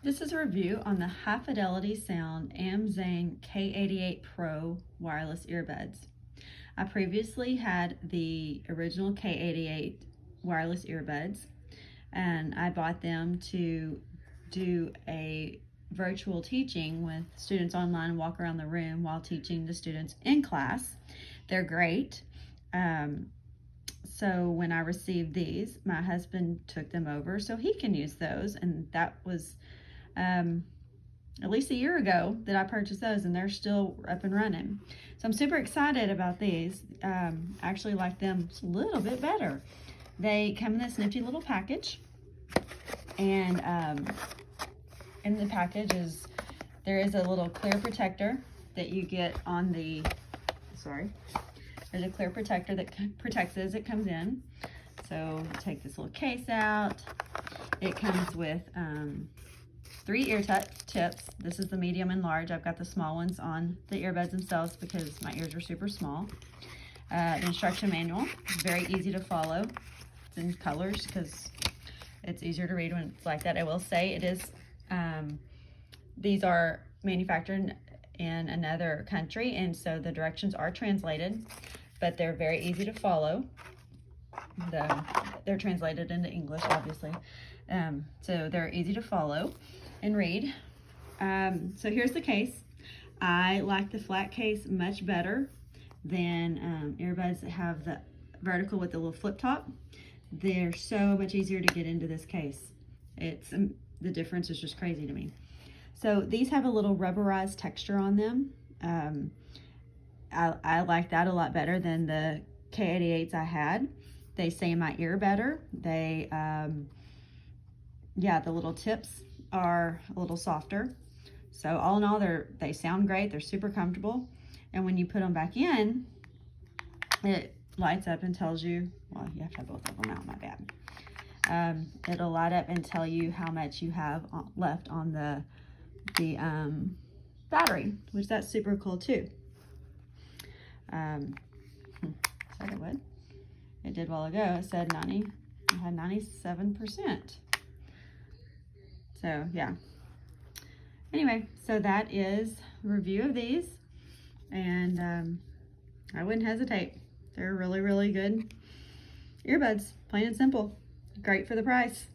This is a review on the High Fidelity Sound AMZANE K88 Pro wireless earbuds. I previously had the original K88 wireless earbuds, and I bought them to do a virtual teaching with students online, walk around the room while teaching the students in class. They're great. So when I received these, my husband took them over so he can use those, and that was at least a year ago that I purchased those, and they're still up and running. So I'm super excited about these. I actually like them a little bit better. They come in this nifty little package, and in the package there is a little clear protector that you get on the, there's a clear protector that protects it as it comes in. So take this little case out. It comes with 3 ear tips. This is the medium and large. I've got the small ones on the earbuds themselves because my ears are super small. The instruction manual is very easy to follow. It's in colors because it's easier to read when it's like that. I will say it is, these are manufactured in another country, and so the directions are translated, but they're very easy to follow. They're translated into English, obviously. So they're easy to follow and read. So here's the case. I like the flat case much better than earbuds that have the vertical with the little flip top. They're so much easier to get into this case. It's the difference is just crazy to me. So these have a little rubberized texture on them. I like that a lot better than the K88s I had. They stay in my ear better. They, yeah, the little tips are a little softer. So all in all, they sound great. They're super comfortable. And when you put them back in, it lights up and tells you, well, you have to have both of them out, my bad. It'll light up and tell you how much you have left on the battery, which that's super cool too. Said it would. It did a while ago. It said it had 97%. So yeah. Anyway, so that is a review of these, and I wouldn't hesitate. They're really, really good earbuds, plain and simple. Great for the price.